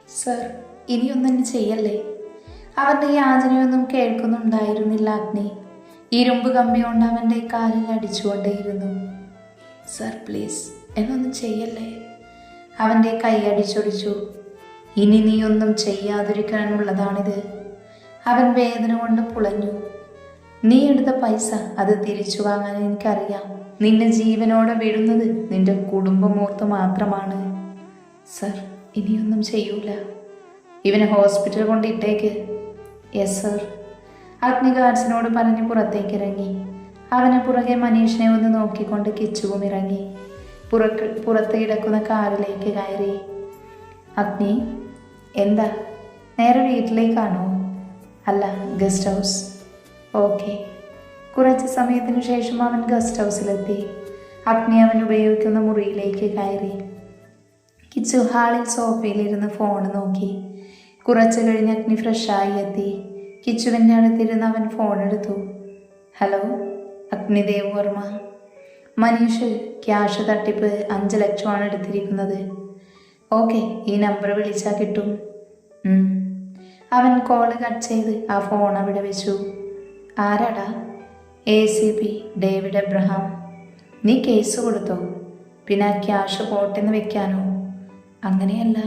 Sir, ഇനിയൊന്നും ചെയ്യല്ലേ. അവൻ്റെ യാചനയൊന്നും കേൾക്കുന്നുണ്ടായിരുന്നില്ല അഗ്നി. ഇരുമ്പ് കമ്പി കൊണ്ട് അവൻ്റെ കാലിൽ അടിച്ചുകൊണ്ടേയിരുന്നു. സർ പ്ലീസ്, എന്നൊന്നും ചെയ്യല്ലേ. അവൻ്റെ കൈ അടിച്ചൊടിച്ചു. ഇനി നീ ഒന്നും ചെയ്യാതിരിക്കാനുള്ളതാണിത്. അവൻ വേദന കൊണ്ട് പുളഞ്ഞു. നീ എടുത്ത പൈസ അത് തിരിച്ചു വാങ്ങാൻ എനിക്കറിയാം. നിന്നെ ജീവനോടെ വിടുന്നത് നിന്റെ കുടുംബമോർത്ത് മാത്രമാണ്. സർ, ഇനിയൊന്നും ചെയ്യൂല. ഇവനെ ഹോസ്പിറ്റലിൽ കൊണ്ടിട്ടേക്ക്. Yes sir. അഗ്നി ഗാർഡ്സിനോട് പറഞ്ഞ് പുറത്തേക്കിറങ്ങി. അവന് പുറകെ മനീഷിനെ ഒന്ന് നോക്കിക്കൊണ്ട് കിച്ചുവും ഇറങ്ങി. പുറത്ത് കിടക്കുന്ന കാറിലേക്ക് കയറി. അഗ്നി, എന്താ? നേരെ വീട്ടിലേക്കാണോ? അല്ല, ഗസ്റ്റ് ഹൗസ്. ഓക്കെ. കുറച്ച് സമയത്തിനു ശേഷം അവൻ ഗസ്റ്റ് ഹൗസിലെത്തി. അഗ്നി അവൻ ഉപയോഗിക്കുന്ന മുറിയിലേക്ക് കയറി. കിച്ചു ഹാളിൽ സോഫയിലിരുന്ന് ഫോൺ നോക്കി. കുറച്ച് കഴിഞ്ഞ് അഗ്നി ഫ്രഷായി എത്തി. കിച്ചുവിൻ്റെ അടുത്തിരുന്ന് അവൻ ഫോൺ എടുത്തു. ഹലോ, അഗ്നിദേവ് വർമ്മ. മനീഷ്, ക്യാഷ് തട്ടിപ്പ് 5 ലക്ഷമാണ് എടുത്തിരിക്കുന്നത്. ഓക്കെ, ഈ നമ്പർ വിളിച്ചാൽ കിട്ടും. അവൻ കോള് കട്ട് ചെയ്ത് ആ ഫോൺ അവിടെ വെച്ചു. ആരാടാ? ACP David Abraham. നീ കേസ് കൊടുത്തോ? പിന്നെ ആ ക്യാഷ് പോട്ടെന്ന് വെക്കാനോ? അങ്ങനെയല്ല,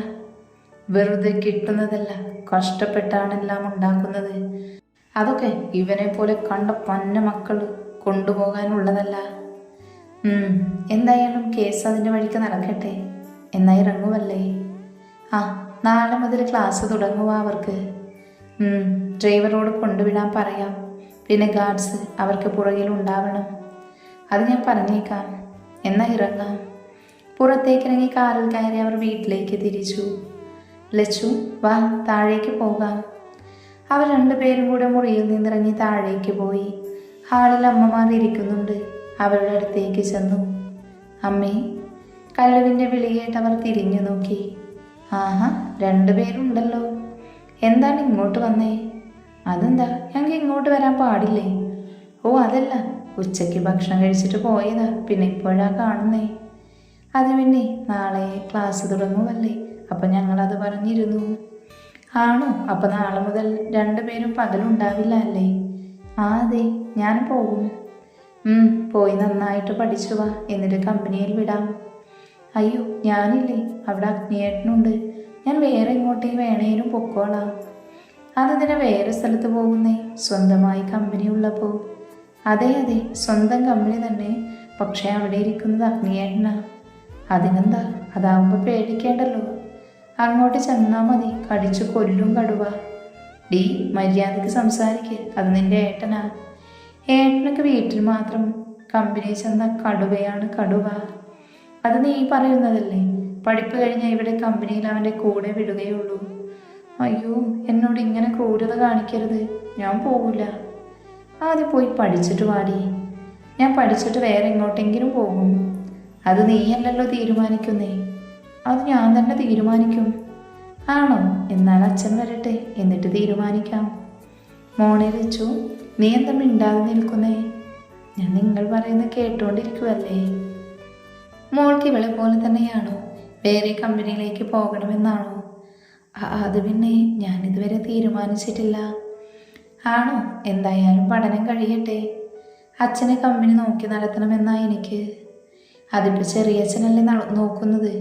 വെറുതെ കിട്ടുന്നതല്ല, കഷ്ടപ്പെട്ടാണെല്ലാം ഉണ്ടാക്കുന്നത്. അതൊക്കെ ഇവനെ പോലെ കണ്ട പന്ന മക്കൾ കൊണ്ടുപോകാനുള്ളതല്ല. എന്തായാലും കേസ് അതിൻ്റെ വഴിക്ക് നടക്കട്ടെ. എന്നാ ഇറങ്ങുമല്ലേ? ആ, നാളെ മുതൽ ക്ലാസ് തുടങ്ങുക അവർക്ക്. ഡ്രൈവറോട് കൊണ്ടുവിടാൻ പറയാം. പിന്നെ ഗാർഡ്സ് അവർക്ക് പുറകിൽ ഉണ്ടാവണം. അത് ഞാൻ പറഞ്ഞേക്കാം. എന്നാ ഇറങ്ങാം. പുറത്തേക്കിറങ്ങി കാറിൽ കയറി അവർ വീട്ടിലേക്ക് തിരിച്ചു. ലച്ചു, വാ, താഴേക്ക് പോകാം. അവർ രണ്ടുപേരും കൂടെ മുറിയിൽ നിന്നിറങ്ങി താഴേക്ക് പോയി. ഹാളിൽ അമ്മമാർ ഇരിക്കുന്നുണ്ട്. അവരുടെ അടുത്തേക്ക് ചെന്നു. അമ്മേ. കല്ലുവിൻ്റെ വിളി കേട്ടവർ തിരിഞ്ഞു നോക്കി. ആഹാ, 2 പേരുണ്ടല്ലോ. എന്താണ് ഇങ്ങോട്ട് വന്നേ? അതെന്താ, ഞങ്ങൾക്ക് ഇങ്ങോട്ട് വരാൻ പാടില്ലേ? ഓ അതല്ല, ഉച്ചയ്ക്ക് ഭക്ഷണം കഴിച്ചിട്ട് പോയതാ, പിന്നെ ഇപ്പോഴാ കാണുന്നേ. അത് പിന്നെ നാളെ ക്ലാസ് തുടങ്ങുമല്ലേ, അപ്പം ഞങ്ങളത് പറഞ്ഞിരുന്നു. ആണോ? അപ്പം നാളെ മുതൽ 2 പേരും പകലുണ്ടാവില്ല അല്ലേ? ആ അതെ, ഞാൻ പോകും. പോയി നന്നായിട്ട് പഠിച്ചു വാ, എന്നിട്ട് കമ്പനിയിൽ വിടാം. അയ്യോ, ഞാനില്ലേ, അവിടെ അഗ്നിയേട്ടനുണ്ട്. ഞാൻ വേറെ ഇങ്ങോട്ടേക്ക് വേണേലും പൊക്കോളാം. അതെന്തിനാ വേറെ സ്ഥലത്ത് പോകുന്നേ? സ്വന്തമായി കമ്പനി ഉള്ളപ്പോൾ. അതെ അതെ, സ്വന്തം കമ്പനി തന്നെ. പക്ഷേ അവിടെ ഇരിക്കുന്നത് അഗ്നിയേട്ടനാ. അതിനെന്താ, അതാവുമ്പോൾ പേടിക്കേണ്ടല്ലോ. അങ്ങോട്ട് ചെന്നാൽ മതി, കടിച്ചു കൊല്ലും കടുവ. ഡീ, മര്യാദയ്ക്ക് സംസാരിക്ക്, അത് നിന്റെ ഏട്ടനാ. ഏട്ടനൊക്കെ വീട്ടിൽ മാത്രം, കമ്പനി ചെന്ന കടുവയാണ് കടുവ. അത് നീ പറയുന്നതല്ലേ. പഠിപ്പ് കഴിഞ്ഞാൽ ഇവിടെ കമ്പനിയിൽ അവൻ്റെ കൂടെ വിടുകയുള്ളൂ. അയ്യോ, എന്നോട് ഇങ്ങനെ ക്രൂരത കാണിക്കരുത്. ഞാൻ പോകില്ല. ആദ്യം പോയി പഠിച്ചിട്ട് വാടി. ഞാൻ പഠിച്ചിട്ട് വേറെ എങ്ങോട്ടെങ്കിലും പോകും. അത് നീയല്ലല്ലോ തീരുമാനിക്കുന്നേ. അത് ഞാൻ തന്നെ തീരുമാനിക്കും. ആണോ? എന്നാൽ അച്ഛൻ വരട്ടെ, എന്നിട്ട് തീരുമാനിക്കാം. മോനെ വെച്ചു, നീ എന്താ മിണ്ടാതെ നിൽക്കുന്നേ? ഞാൻ നിങ്ങൾ പറയുന്നത് കേട്ടുകൊണ്ടിരിക്കുവല്ലേ. മോൾക്ക് ഇവളെ പോലെ തന്നെയാണോ? വേറെ കമ്പനിയിലേക്ക് പോകണമെന്നാണോ? അത് പിന്നെ ഞാനിതുവരെ തീരുമാനിച്ചിട്ടില്ല. ആണോ? എന്തായാലും പഠനം കഴിയട്ടെ. അച്ഛനെ കമ്പനി നോക്കി നടത്തണമെന്നാ എനിക്ക്. അതിപ്പോൾ ചെറിയച്ഛനല്ലേ നോക്കുന്നത്?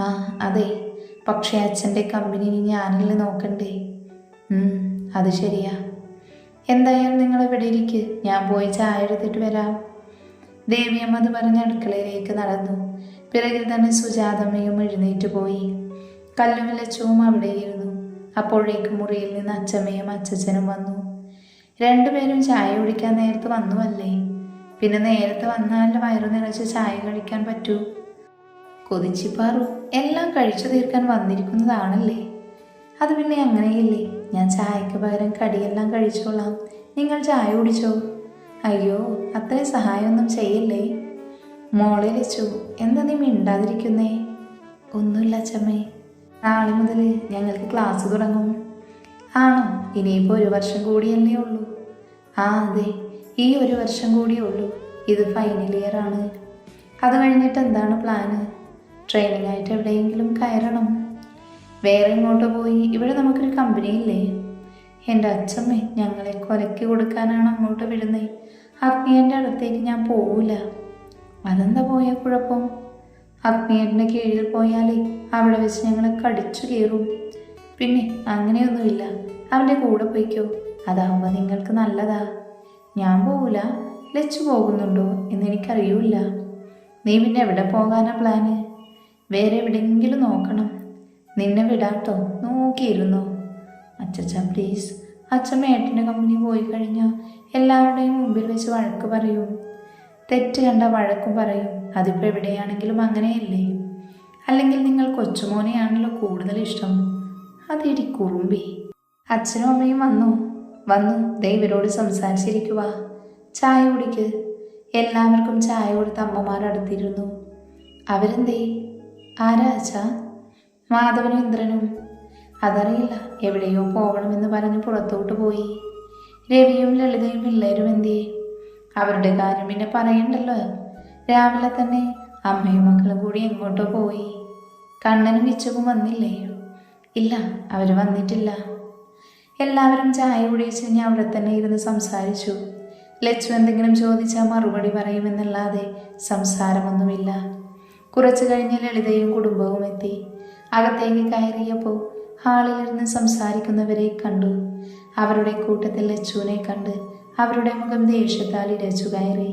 ആ അതെ, പക്ഷേ അച്ഛൻ്റെ കമ്പനി ഞാനല്ലേ നോക്കണ്ടേ? അത് ശരിയാ. എന്തായാലും നിങ്ങൾ ഇവിടെ ഇരിക്ക്, ഞാൻ പോയി ചായ എടുത്തിട്ട് വരാം. ദേവിയമ്മ അത് പറഞ്ഞ് അടുക്കളയിലേക്ക് നടന്നു. പിറകിൽ തന്നെ സുജാതമ്മയും എഴുന്നേറ്റ് പോയി. കല്ലും ലച്ചുവും അവിടെ ഇരുന്നു. അപ്പോഴേക്കും മുറിയിൽ നിന്ന് അച്ഛമ്മയും അച്ഛച്ചനും വന്നു. 2 പേരും ചായ കുടിക്കാൻ നേരത്ത് വന്നുവല്ലേ? പിന്നെ നേരത്തെ വന്നാൽ വയറു നിറച്ച് ചായ കഴിക്കാൻ പറ്റൂ? കൊതിച്ചിപ്പാറു, എല്ലാം കഴിച്ചു തീർക്കാൻ വന്നിരിക്കുന്നതാണല്ലേ. അത് പിന്നെ അങ്ങനെയില്ലേ, ഞാൻ ചായക്ക് പകരം കടിയെല്ലാം കഴിച്ചോളാം. നിങ്ങൾ ചായ കുടിച്ചോ? അയ്യോ, അത്രയും സഹായമൊന്നും ചെയ്യല്ലേ. മോളെ ലച്ചു, എന്താ നീ മിണ്ടാതിരിക്കുന്നേ? ഒന്നുമില്ല അച്ഛമ്മേ. നാളെ മുതൽ ഞങ്ങൾക്ക് ക്ലാസ് തുടങ്ങും. ആണോ? ഇനിയിപ്പോൾ 1 വർഷം കൂടിയല്ലേ ഉള്ളൂ. ആ അതെ, ഈ 1 വർഷം കൂടിയേ ഉള്ളൂ. ഇത് ഫൈനൽ ഇയർ ആണ്. അത് കഴിഞ്ഞിട്ട് എന്താണ് പ്ലാന്? ട്രെയിനിങ് ആയിട്ട് എവിടെയെങ്കിലും കയറണം. വേറെ ഇങ്ങോട്ട് പോയി? ഇവിടെ നമുക്കൊരു കമ്പനി ഇല്ലേ? എൻ്റെ അച്ഛമ്മേ, ഞങ്ങളെ കൊലയ്ക്ക് കൊടുക്കാനാണ് അങ്ങോട്ട് വിടുന്നത്. അഗ്നിയൻ്റെ അടുത്തേക്ക് ഞാൻ പോവില്ല. അതെന്താ പോയ കുഴപ്പം? അഗ്നിയൻ്റെ കീഴിൽ പോയാലേ അവിടെ വെച്ച് ഞങ്ങളെ കടിച്ചു കയറും. പിന്നെ അങ്ങനെയൊന്നുമില്ല, അവൻ്റെ കൂടെ പോയിക്കോ, അതാവുമ്പോൾ നിങ്ങൾക്ക് നല്ലതാ. ഞാൻ പോവില്ല. ലച്ചു പോകുന്നുണ്ടോ എന്നെനിക്കറിയൂല. നീ പിന്നെ എവിടെ പോകാനാ പ്ലാന്? വേറെ എവിടെയെങ്കിലും നോക്കണം. നിന്നെ വിടാട്ടോ, നോക്കിയിരുന്നോ. അച്ചച്ച പ്ലീസ്. അച്ഛമ്മ ഏട്ടൻ്റെ കമ്പനി പോയി കഴിഞ്ഞാൽ എല്ലാവരുടെയും മുമ്പിൽ വെച്ച് വഴക്ക് പറയും. തെറ്റ് കണ്ട വഴക്കും പറയും. അതിപ്പോൾ എവിടെയാണെങ്കിലും അങ്ങനെയല്ലേ? അല്ലെങ്കിൽ നിങ്ങൾ കൊച്ചുമോനെയാണല്ലോ കൂടുതൽ ഇഷ്ടം. അതിടി കുറുമ്പി. അച്ഛനും അമ്മയും വന്നു ദേ ഇവരോട് സംസാരിച്ചിരിക്കുക. ചായ കുടിക്ക്. എല്ലാവർക്കും ചായ കൊടുത്ത് അമ്മമാരടുത്തിരുന്നു. അവരെന്തേ? ആരാ അച്ഛാ? മാധവനും ഇന്ദ്രനും. അതറിയില്ല, എവിടെയോ പോകണമെന്ന് പറഞ്ഞ് പുറത്തോട്ട് പോയി. രവിയും ലളിതയും പിള്ളേരും എന്തേ? അവരുടെ കാര്യം പിന്നെ പറയണ്ടല്ലോ. രാവിലെ തന്നെ അമ്മയും മക്കളും കൂടി എങ്ങോട്ടോ പോയി. കണ്ണനും വിച്ചവും വന്നില്ലേ? ഇല്ല, അവർ വന്നിട്ടില്ല. എല്ലാവരും ചായ കുടിച്ച് ഞാൻ അവിടെ തന്നെ ഇരുന്ന് സംസാരിച്ചു. ലച്ചു എന്തെങ്കിലും ചോദിച്ചാൽ മറുപടി പറയുമെന്നല്ലാതെ സംസാരമൊന്നുമില്ല. കുറച്ചു കഴിഞ്ഞ് ലളിതയും കുടുംബവും എത്തി. അകത്തേക്ക് കയറിയപ്പോൾ ഹാളിലിരുന്ന് സംസാരിക്കുന്നവരെ കണ്ടു. അവരുടെ കൂട്ടത്തിൽ ലച്ചുവിനെ കണ്ട് അവരുടെ മുഖം ദേഷ്യത്താൽ ഇരച്ചു കയറി.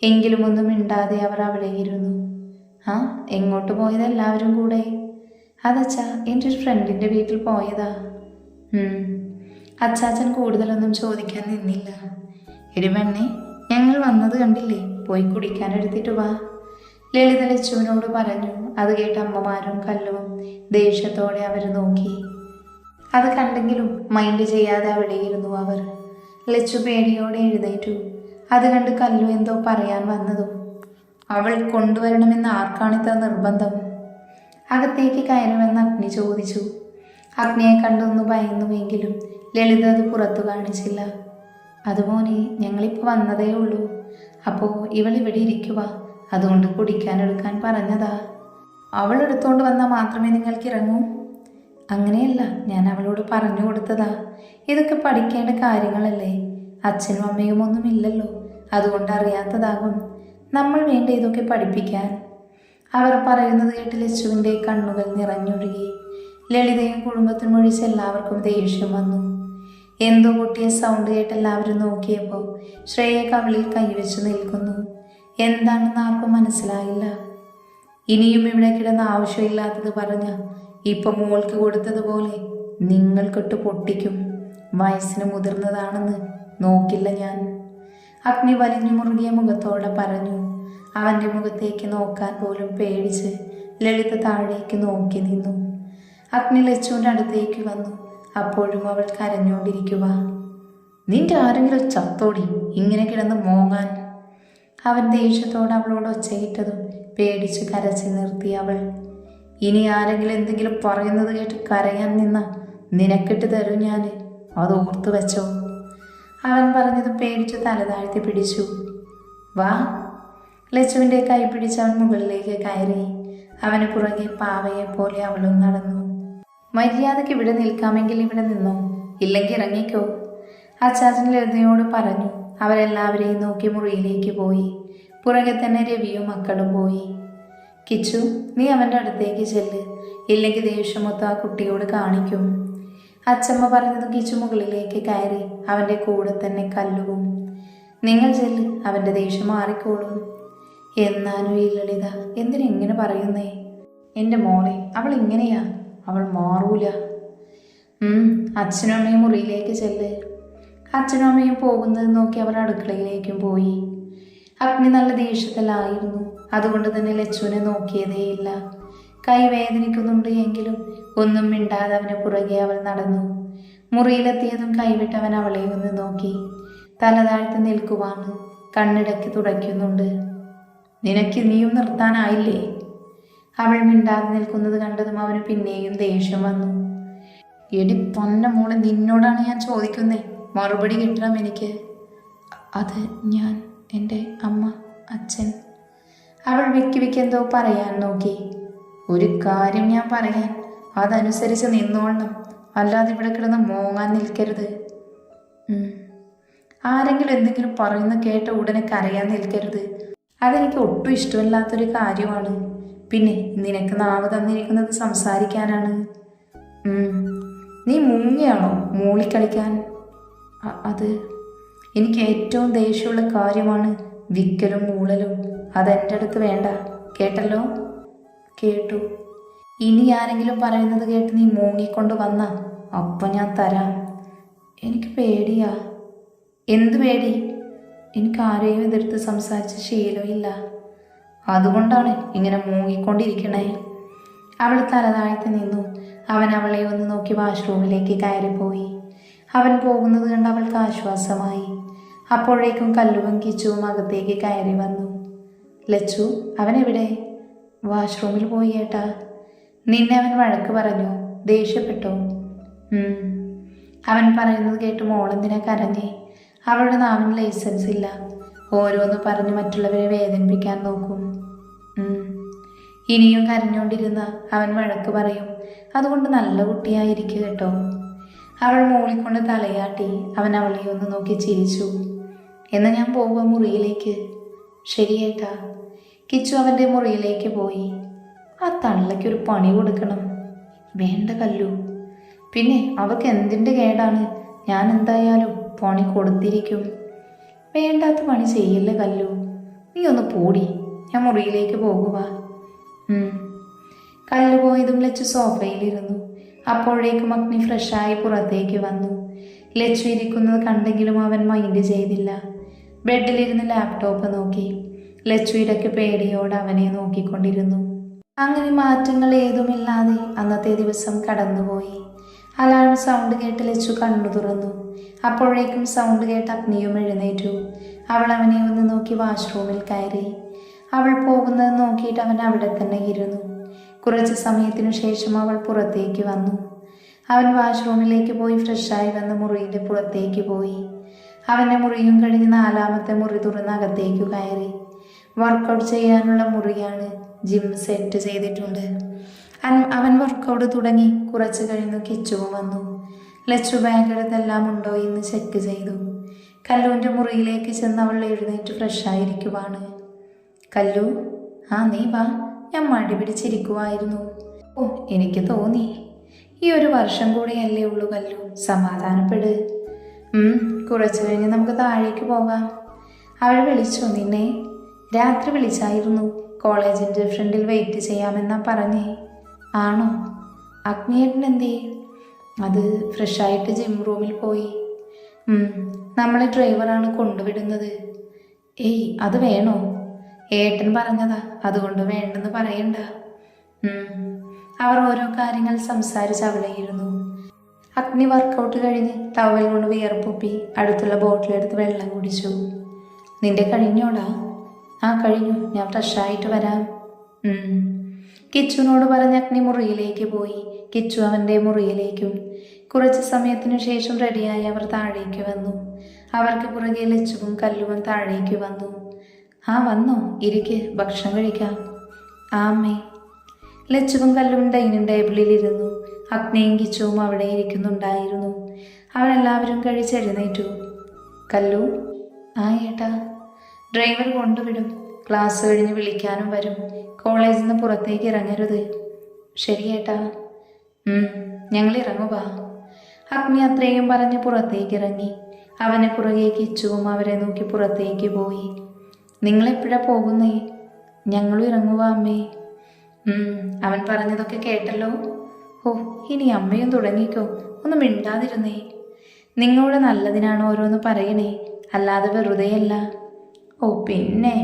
എങ്കിലും ഒന്നും മിണ്ടാതെ അവർ അവിടെ ഇരുന്നു. ആ, എങ്ങോട്ട് പോയത് എല്ലാവരും കൂടെ? അതച്ഛാ, എൻ്റെ ഒരു ഫ്രണ്ടിൻ്റെ വീട്ടിൽ പോയതാ. അച്ചാച്ചൻ കൂടുതലൊന്നും ചോദിക്കാൻ നിന്നില്ല. എടിമണ്ണെ, ഞങ്ങൾ വന്നത് കണ്ടില്ലേ, പോയി കുടിക്കാൻ എടുത്തിട്ട് വാ. ലളിത ലച്ചുവിനോട് പറഞ്ഞു. അത് കേട്ട അമ്മമാരും കല്ലുവും ദേഷ്യത്തോടെ അവർ നോക്കി. അത് കണ്ടെങ്കിലും മൈൻഡ് ചെയ്യാതെ അവിടെ ഇരുന്നു അവർ. ലച്ചു പേടിയോടെ എഴുന്നേറ്റു. അത് കണ്ട് കല്ലു എന്തോ പറയാൻ വന്നതും, അവൾ കൊണ്ടുവരണമെന്ന് ആർക്കാണിത്ര നിർബന്ധം? അകത്തേക്ക് കയറുമെന്ന് അഗ്നി ചോദിച്ചു. അഗ്നിയെ കണ്ടൊന്നു ഭയന്നുവെങ്കിലും ലളിത അത് പുറത്തു കാണിച്ചില്ല. അതുമോനെ, ഞങ്ങളിപ്പോൾ വന്നതേ ഉള്ളൂ. അപ്പോൾ ഇവൾ ഇവിടെ ഇരിക്കുക, അതുകൊണ്ട് കുടിക്കാനെടുക്കാൻ പറഞ്ഞതാ. അവൾ എടുത്തുകൊണ്ട് വന്നാൽ മാത്രമേ നിങ്ങൾക്ക് ഇറങ്ങൂ? അങ്ങനെയല്ല, ഞാൻ അവളോട് പറഞ്ഞു കൊടുത്തതാ. ഇതൊക്കെ പഠിക്കേണ്ട കാര്യങ്ങളല്ലേ? അച്ഛനും അമ്മയും ഒന്നുമില്ലല്ലോ, അതുകൊണ്ട് അറിയാത്തതാകും. നമ്മൾ വേണ്ട ഇതൊക്കെ പഠിപ്പിക്കാൻ. അവർ പറയുന്നത് കേട്ട് ലച്ചുവിൻ്റെ കണ്ണുകൾ നിറഞ്ഞൊഴുകി. ലളിതയും കുടുംബത്തിനും ഒഴിച്ച് എല്ലാവർക്കും ദേഷ്യം വന്നു. എന്തോ പൊട്ടിയ സൗണ്ട് കേട്ട് എല്ലാവരും നോക്കിയപ്പോൾ ശ്രേയ കവിളിൽ കൈവച്ച് നിൽക്കുന്നു. എന്താണെന്ന് ആർക്കും മനസ്സിലായില്ല. ഇനിയും ഇവിടെ കിടന്ന് ആവശ്യമില്ലാത്തത് പറഞ്ഞ ഇപ്പം മോൾക്ക് കൊടുത്തതുപോലെ നിങ്ങൾക്കിട്ട് പൊട്ടിക്കും. വയസ്സിന് മുതിർന്നതാണെന്ന് നോക്കില്ല ഞാൻ. അഗ്നി വലിഞ്ഞു മുറുകിയ മുഖത്തോടെ പറഞ്ഞു. അവൻ്റെ മുഖത്തേക്ക് നോക്കാൻ പോലും പേടിച്ച് ലളിത താഴേക്ക് നോക്കി നിന്നു. അഗ്നി ലച്ചുവിൻ്റെ അടുത്തേക്ക് വന്നു. അപ്പോഴും അവൾ കരഞ്ഞുകൊണ്ടിരിക്കുക. നിന്റെ ആരെങ്കിലും ചത്തോടി ഇങ്ങനെ കിടന്ന് മോങ്ങാൻ? അവൻ ദേഷ്യത്തോട് അവളോട് ഒച്ചയിട്ടതും പേടിച്ച് കരച്ചു നിർത്തി അവൾ. ഇനി ആരെങ്കിലും എന്തെങ്കിലും പറയുന്നത് കേട്ട് കരയാൻ നിന്ന നിനക്കിട്ട് തരും ഞാൻ, അത് ഓർത്തു വെച്ചോ. അവൻ പറഞ്ഞത് പേടിച്ച് തല താഴ്ത്തി പിടിച്ചു. വാ. ലച്ചുവിൻ്റെ കൈ പിടിച്ച് അവൻ മുകളിലേക്ക് കയറി. അവന് പുറകെ പാവയെ പോലെ അവളും നടന്നു. മര്യാദയ്ക്ക് ഇവിടെ നിൽക്കാമെങ്കിൽ ഇവിടെ നിന്നോ, ഇല്ലെങ്കിൽ ഇറങ്ങിക്കോ, അച്ചാച്ചൻ ലളിതയോട് പറഞ്ഞു. അവരെല്ലാവരെയും നോക്കി മുറിയിലേക്ക് പോയി. പുറകെ തന്നെ രവിയും മക്കളും പോയി. കിച്ചു, നീ അവൻ്റെ അടുത്തേക്ക് ചെല്ല്, ഇല്ലെങ്കിൽ ദേഷ്യമൊത്തം ആ കുട്ടിയോട് കാണിക്കും. അച്ചമ്മ പറഞ്ഞത് കിച്ചു മുകളിലേക്ക് കയറി അവൻ്റെ കൂടെ തന്നെ കല്ലുവും. നിങ്ങൾ ചെല്ല്, അവൻ്റെ ദേഷ്യം മാറിക്കോളും. എന്നാലും ഈ ലളിത എന്തിനെങ്ങനെ പറയുന്നേ? എൻ്റെ മോളെ, അവൾ ഇങ്ങനെയാ, അവൾ മാറൂല. അച്ഛനും അമ്മയും മുറിയിലേക്ക് ചെല്ല്. അച്ഛനും അമ്മയും പോകുന്നത് നോക്കി അവർ അടുക്കളയിലേക്കും പോയി. അഗ്നി നല്ല ദേഷ്യത്തിലായിരുന്നു. അതുകൊണ്ട് തന്നെ ലച്ചുവിനെ നോക്കിയതേയില്ല. കൈ വേദനിക്കുന്നുണ്ട് എങ്കിലും ഒന്നും മിണ്ടാതെ അവന് പുറകെ അവൾ നടന്നു. മുറിയിലെത്തിയതും കൈവിട്ടവൻ അവളെ ഒന്ന് നോക്കി. തല താഴ്ത്തി നിൽക്കുവാണ്, കണ്ണിടയ്ക്ക് തുടയ്ക്കുന്നുണ്ട്. നിനക്ക് നീയും നിർത്താനായില്ലേ? അവൾ മിണ്ടാതെ നിൽക്കുന്നത് കണ്ടതും അവന് പിന്നെയും ദേഷ്യം വന്നു. എടി പൊന്ന മോളെ, നിന്നോടാണ് ഞാൻ ചോദിക്കുന്നേ, മറുപടി കിട്ടണം എനിക്ക്. അത് ഞാൻ, എൻ്റെ അമ്മ, അച്ഛൻ. അവൾ വിക്കി എന്തോ പറയാൻ നോക്കി. ഒരു കാര്യം ഞാൻ പറയാൻ, അതനുസരിച്ച് നിന്നോളണം, അല്ലാതെ ഇവിടെ കിടന്ന് മോങ്ങാൻ നിൽക്കരുത്. ആരെങ്കിലും എന്തെങ്കിലും പറയുന്ന കേട്ട ഉടനെ കരയാൻ നിൽക്കരുത്. അതെനിക്ക് ഒട്ടും ഇഷ്ടമില്ലാത്തൊരു കാര്യമാണ്. പിന്നെ നിനക്ക് നാവ് തന്നിരിക്കുന്നത് സംസാരിക്കാനാണ്. നീ മുങ്ങിയാണോ മൂളിക്കളിക്കാൻ? അത് എനിക്ക് ഏറ്റവും ദേഷ്യമുള്ള കാര്യമാണ് വിക്കലും മൂളലും. അതെൻ്റെ അടുത്ത് വേണ്ട, കേട്ടല്ലോ? കേട്ടു. ഇനി ആരെങ്കിലും പറയുന്നത് കേട്ട് നീ മൂങ്ങിക്കൊണ്ട് വന്ന അപ്പം ഞാൻ തരാം. എനിക്ക് പേടിയാ. എന്ത് പേടി? എനിക്ക് ആരെയും എതിർത്ത് സംസാരിച്ച ശീലമില്ല, അതുകൊണ്ടാണ് ഇങ്ങനെ മൂങ്ങിക്കൊണ്ടിരിക്കണേ. അവൾ തലതാഴ്ത്തി നിന്നു. അവൻ അവളെ ഒന്ന് നോക്കി വാഷ്റൂമിലേക്ക് കയറിപ്പോയി. അവൻ പോകുന്നത് കണ്ട് അവൾക്ക് ആശ്വാസമായി. അപ്പോഴേക്കും കല്ലുവും കിച്ചുവും അകത്തേക്ക് കയറി വന്നു. ലച്ചു, അവനെവിടെ? വാഷ്റൂമിൽ പോയി ഏട്ടാ. നിന്നെ അവൻ വഴക്ക് പറഞ്ഞോ? ദേഷ്യപ്പെട്ടോ? അവൻ പറയുന്നത് കേട്ട് മോളെന്തിനാ കരഞ്ഞേ? അവളുടെ നാവിന് ലൈസൻസ് ഇല്ല. ഓരോന്ന് പറഞ്ഞ് മറ്റുള്ളവരെ വേദനിപ്പിക്കാൻ നോക്കും. ഇനിയും കരഞ്ഞുകൊണ്ടിരുന്ന അവൻ വഴക്ക് പറയും. അതുകൊണ്ട് നല്ല കുട്ടിയായിരിക്കും കേട്ടോ. അവൾ മൂളിക്കൊണ്ട് തലയാട്ടി. അവൻ അവളെ ഒന്ന് നോക്കി ചിരിച്ചു. എന്നാൽ ഞാൻ പോവുക മുറിയിലേക്ക്. ശരിയേട്ടാ. കിച്ചു അവൻ്റെ മുറിയിലേക്ക് പോയി. ആ തള്ളയ്ക്കൊരു പണി കൊടുക്കണം. വേണ്ട കല്ലു. പിന്നെ അവൾക്ക് എന്തിൻ്റെ കേടാണ്? ഞാൻ എന്തായാലും പണി കൊടുത്തിരിക്കും. വേണ്ടാത്ത പണി ചെയ്യല്ലേ കല്ലു. നീ ഒന്ന് പോടി, ഞാൻ മുറിയിലേക്ക് പോകുക. കല്ലു പോയതും ലച്ചു സോഫയിലിരുന്നു. അപ്പോഴേക്കും അഗ്നി ഫ്രഷായി പുറത്തേക്ക് വന്നു. ലച്ചു ഇരിക്കുന്നത് കണ്ടെങ്കിലും അവൻ മൈൻഡ് ചെയ്തില്ല. ബെഡിലിരുന്ന് ലാപ്ടോപ്പ് നോക്കി. ലച്ചു ഇടയ്ക്ക് പേടിയോടെ അവനെ നോക്കിക്കൊണ്ടിരുന്നു. അങ്ങനെ മാറ്റങ്ങൾ ഏതുമില്ലാതെ അന്നത്തെ ദിവസം കടന്നുപോയി. അലാറം സൗണ്ട് കേട്ട് ലച്ചു കണ്ണു തുറന്നു. അപ്പോഴേക്കും സൗണ്ട് കേട്ട് അഗ്നിയും എഴുന്നേറ്റു. അവൾ അവനെ ഒന്ന് നോക്കി വാഷ്റൂമിൽ കയറി. അവൾ പോകുന്നത് നോക്കിയിട്ട് അവൻ അവിടെ തന്നെ ഇരുന്നു. കുറച്ച് സമയത്തിനു ശേഷം അവൾ പുറത്തേക്ക് വന്നു. അവൻ വാഷ്റൂമിലേക്ക് പോയി ഫ്രഷായി വന്ന് മുറിയുടെ പുറത്തേക്ക് പോയി. അവൻ്റെ മുറിയും കഴിഞ്ഞ് 4ാമത്തെ മുറി തുറന്ന് അകത്തേക്ക് കയറി. വർക്കൗട്ട് ചെയ്യാനുള്ള മുറിയാണ്. ജിം സെറ്റ് ചെയ്തിട്ടുണ്ട്. അവൻ വർക്കൗട്ട് തുടങ്ങി. കുറച്ച് കഴിഞ്ഞു കിച്ചുവും വന്നു. ലച്ചു ബാഗ് എടുത്തെല്ലാം ഉണ്ടോ എന്ന് ചെക്ക് ചെയ്തു. കല്ലുവിൻ്റെ മുറിയിലേക്ക് ചെന്ന് അവൾ എഴുന്നേറ്റ് ഫ്രഷായിരിക്കുവാണ്. കല്ലു, നീ വാ. ഞാൻ മടി പിടിച്ചിരിക്കുമായിരുന്നു. എനിക്ക് തോന്നി. ഈ ഒരു വർഷം കൂടെയല്ലേ ഉള്ളൂ കല്ലു, സമാധാനപ്പെട്. കുറച്ച് കഴിഞ്ഞ് നമുക്ക് താഴേക്ക് പോകാം. അവൾ വിളിച്ചോ നിന്നെ? രാത്രി വിളിച്ചായിരുന്നു. കോളേജിൻ്റെ ഫ്രണ്ടിൽ വെയിറ്റ് ചെയ്യാമെന്നാ പറഞ്ഞേ. ആണോ? അഗ്നിയേട്ടൻ എന്തേ? അത് ഫ്രഷായിട്ട് ജിം റൂമിൽ പോയി. നമ്മളെ ഡ്രൈവറാണ് കൊണ്ടുവിടുന്നത്. ഏയ്, അത് വേണോ? ഏട്ടൻ പറഞ്ഞതാ, അതുകൊണ്ട് വേണ്ടെന്ന് പറയണ്ട. അവർ ഓരോ കാര്യങ്ങൾ സംസാരിച്ച് അവിടെയിരുന്നു. അഗ്നി വർക്കൗട്ട് കഴിഞ്ഞ് ടവൽ കൊണ്ട് വിയർപ്പൊപ്പി അടുത്തുള്ള ബോട്ടിലെടുത്ത് വെള്ളം കുടിച്ചു. നിന്റെ കഴിഞ്ഞോടാ? കഴിഞ്ഞു, ഞാൻ ഫ്രഷായിട്ട് വരാം. കിച്ചുവിനോട് പറഞ്ഞ് അഗ്നി മുറിയിലേക്ക് പോയി. കിച്ചു അവൻ്റെ മുറിയിലേക്കും. കുറച്ച് സമയത്തിനു ശേഷം റെഡിയായി അവർ താഴേക്ക് വന്നു. അവർക്ക് പുറകെ ലച്ചുവും കല്ലുവും താഴേക്ക് വന്നു. വന്നോ, ഇരിക്ക്, ഭക്ഷണം കഴിക്കാം. അമ്മേ. ലച്ചുവും കല്ലുവും ഡൈനിങ് ടേബിളിലിരുന്നു. അഗ്നിയും കിച്ചുവും അവിടെ ഇരിക്കുന്നുണ്ടായിരുന്നു. അവരെല്ലാവരും കഴിച്ചെഴുന്നേറ്റു. കല്ലു, ഏട്ടാ. ഡ്രൈവർ കൊണ്ടുവിടും. ക്ലാസ് കഴിഞ്ഞ് വിളിക്കാനും വരും. കോളേജിൽ നിന്ന് പുറത്തേക്ക് ഇറങ്ങരുത്. ശരിയേട്ടാ. ഞങ്ങൾ ഇറങ്ങുക. അഗ്നി അത്രയും പറഞ്ഞ് പുറത്തേക്ക് ഇറങ്ങി. അവനെ പുറകെ കിച്ചുവും അവരെ നോക്കി പുറത്തേക്ക് പോയി. നിങ്ങളെപ്പോഴാ പോകുന്നേ? ഞങ്ങളും ഇറങ്ങുക അമ്മേ. അവൻ പറഞ്ഞതൊക്കെ കേട്ടല്ലോ. ഇനി അമ്മയും തുടങ്ങിക്കോ. ഒന്ന് മിണ്ടാതിരുന്നേ. നിങ്ങളുടെ നല്ലതിനാണ് ഓരോന്ന് പറയണേ, അല്ലാതെ വെറുതെയല്ല. പിന്നെ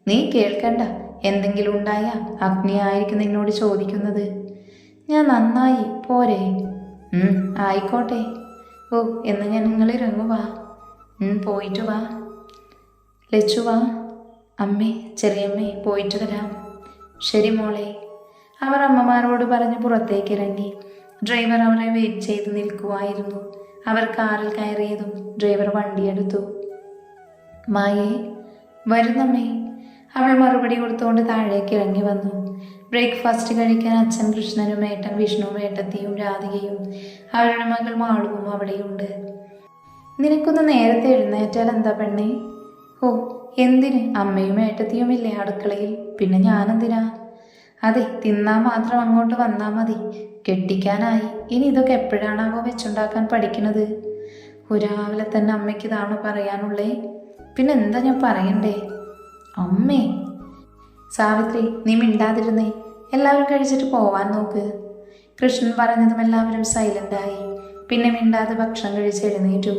നീ കേൾക്കണ്ട. എന്തെങ്കിലും ഉണ്ടായ അഗ്നിയായിരിക്കും നിന്നോട് ചോദിക്കുന്നത്. ഞാൻ നന്നായി പോരെ? ആയിക്കോട്ടെ. എന്നാൽ ഞാൻ നിങ്ങൾ ഇറങ്ങുക. പോയിട്ട് വാ. ലച്ചു വാ. അമ്മേ, ചെറിയമ്മേ, പോയിട്ട് വരാം. ശരി മോളെ. അവർ അമ്മമാരോട് പറഞ്ഞ് പുറത്തേക്ക് ഇറങ്ങി. ഡ്രൈവർ അവരെ വെയിറ്റ് ചെയ്ത് നിൽക്കുമായിരുന്നു. അവർ കാറിൽ കയറിയതും ഡ്രൈവർ വണ്ടിയെടുത്തു. മായേ, വരുന്നമ്മേ. അവൾ മറുപടി കൊടുത്തുകൊണ്ട് താഴേക്ക് ഇറങ്ങി വന്നു. ബ്രേക്ക്ഫാസ്റ്റ് കഴിക്കാൻ അച്ഛൻ കൃഷ്ണനും ഏട്ടൻ വിഷ്ണുവും ഏട്ടത്തിയും രാധികയും അവരുടെ മകൾ മാളുവും അവിടെയുണ്ട്. നിനക്കൊന്ന് നേരത്തെ എഴുന്നേറ്റാൽ എന്താ പെണ്ണേ? ഓ എന്തിന്, അമ്മയും ഏട്ടത്തിയും ഇല്ലേ അടുക്കളയിൽ, പിന്നെ ഞാനെന്തിനാ? അതെ, തിന്നാൻ മാത്രം അങ്ങോട്ട് വന്നാൽ മതി, കെട്ടിക്കാനായി. ഇനി ഇതൊക്കെ എപ്പോഴാണാവോ വെച്ചുണ്ടാക്കാൻ പഠിക്കുന്നത്? രാവിലെ തന്നെ അമ്മയ്ക്ക് ഇതാണ് പറയാനുള്ളേ. പിന്നെ എന്താ ഞാൻ പറയണ്ടേ? അമ്മേ. സാവിത്രി, നീ മിണ്ടാതിരുന്നേ, എല്ലാവരും കഴിച്ചിട്ട് പോവാൻ നോക്ക്. കൃഷ്ണൻ പറഞ്ഞതും എല്ലാവരും സൈലൻ്റായി. പിന്നെ മിണ്ടാതെ ഭക്ഷണം കഴിച്ച് എഴുന്നേറ്റു.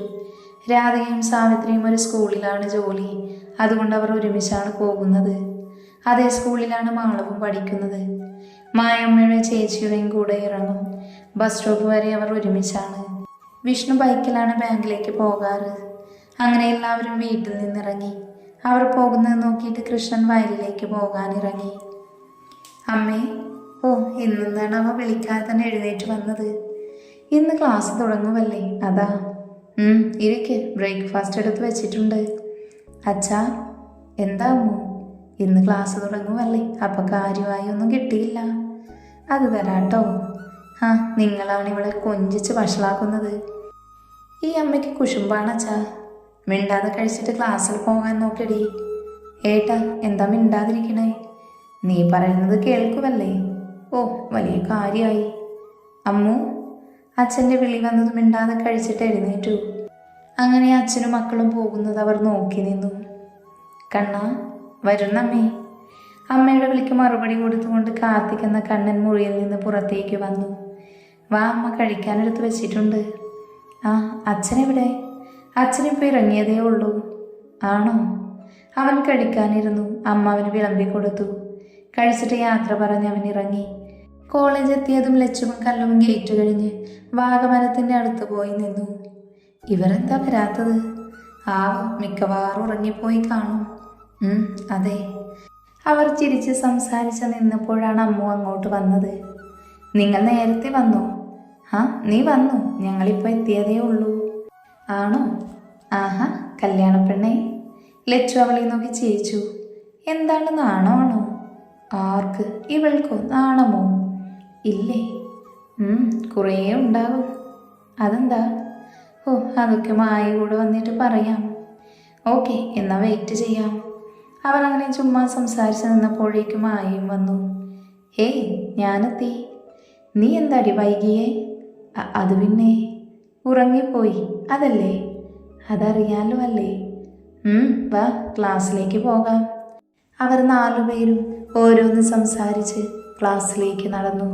രാധയും സാവിത്രിയും ഒരു സ്കൂളിലാണ് ജോലി, അതുകൊണ്ട് അവർ ഒരുമിച്ചാണ് പോകുന്നത്. അതേ സ്കൂളിലാണ് മാളവും പഠിക്കുന്നത്. മായമ്മയുടെ ചേച്ചിയുടെയും കൂടെ ഇറങ്ങും. ബസ് സ്റ്റോപ്പ് വരെ അവർ ഒരുമിച്ചാണ്. വിഷ്ണു ബൈക്കിലാണ് ബാങ്കിലേക്ക് പോകാറ്. അങ്ങനെ എല്ലാവരും വീട്ടിൽ നിന്നിറങ്ങി. അവർ പോകുന്നത് നോക്കിയിട്ട് കൃഷ്ണൻ വയലിലേക്ക് പോകാനിറങ്ങി. അമ്മേ, ഓ ഇന്നെന്താണ് അവ വിളിക്കാതെ തന്നെ എഴുന്നേറ്റ് വന്നത്? ഇന്ന് ക്ലാസ് തുടങ്ങുമല്ലേ, അതാ. ഇരിക്ക്, ബ്രേക്ക്ഫാസ്റ്റ് എടുത്ത് വെച്ചിട്ടുണ്ട്. അച്ഛാ. എന്താ അമ്മു? ഇന്ന് ക്ലാസ് തുടങ്ങുമല്ലേ, അപ്പം കാര്യമായി ഒന്നും കിട്ടിയില്ല. അത് തരാട്ടോ. നിങ്ങളാണ് ഇവിടെ കൊഞ്ചിച്ച് വഷളാക്കുന്നത്. ഈ അമ്മയ്ക്ക് കുശുമ്പാണച്ചാ. മിണ്ടാതെ കഴിച്ചിട്ട് ക്ലാസ്സിൽ പോകാൻ നോക്കടി. ഏട്ടാ, എന്താ മിണ്ടാതിരിക്കണേ? നീ പറയുന്നത് കേൾക്കുമല്ലേ? ഓ വലിയ കാര്യമായി. അമ്മു. അച്ഛൻ്റെ വിളി വന്നത് മിണ്ടാതെ കഴിച്ചിട്ട് എഴുന്നേറ്റു. അങ്ങനെ അച്ഛനും മക്കളും പോകുന്നത് അവർ നോക്കി നിന്നു. കണ്ണാ, വരുന്നമ്മേ. അമ്മയുടെ വിളിക്ക് മറുപടി കൊടുത്തുകൊണ്ട് കാർത്തിക് എന്ന കണ്ണൻ മുറിയിൽ നിന്ന് പുറത്തേക്ക് വന്നു. വാ അമ്മ, കഴിക്കാനെടുത്ത് വെച്ചിട്ടുണ്ട്. അച്ഛനെവിടെ? അച്ഛനിപ്പോൾ ഇറങ്ങിയതേ ഉള്ളൂ. ആണോ? അവൻ കഴിക്കാനിരുന്നു. അമ്മ അവന് വിളമ്പി കൊടുത്തു. കഴിച്ചിട്ട് യാത്ര പറഞ്ഞ് അവൻ ഇറങ്ങി. കോളേജ് എത്തിയതും ലച്ചുവും കല്ലും ഗേറ്റ് കഴിഞ്ഞ് വാഗമരത്തിൻ്റെ അടുത്ത് പോയി നിന്നു. ഇവരെന്താ വരാത്തത്? മിക്കവാറും ഉറങ്ങിപ്പോയി കാണും. അതെ. അവർ ചിരിച്ച് സംസാരിച്ച് നിന്നപ്പോഴാണ് അമ്മു അങ്ങോട്ട് വന്നത്. നിങ്ങൾ നേരത്തെ വന്നോ? നീ വന്നു, ഞങ്ങളിപ്പോൾ എത്തിയതേ ഉള്ളൂ. ആണോ? ആഹാ, കല്യാണപ്പെണ്ണേ. ലച്ചു അവളെ നോക്കി ചിരിച്ചു. എന്താണ്, നാണമാണോ? ആർക്ക്? ഇവൾക്കോ നാണമോ? ഇല്ലേ? കുറേ ഉണ്ടാകും. അതെന്താ? അതൊക്കെ മായ കൂടെ വന്നിട്ട് പറയാം. ഓക്കെ, എന്നാൽ വെയിറ്റ് ചെയ്യാം. അവൻ അങ്ങനെ ചുമ്മാ സംസാരിച്ച് നിന്നപ്പോഴേക്കും മായയും വന്നു. ഹേയ്, ഞാനെത്തി. നീ എന്താടി വൈകിയേ? അത് പിന്നെ ഉറങ്ങിപ്പോയി, അതല്ലേ? അതറിയാലോ അല്ലേ? വാ, ക്ലാസ്സിലേക്ക് പോകാം. അവർ 4 പേരും ഓരോന്ന് സംസാരിച്ച് ക്ലാസ്സിലേക്ക് നടന്നു.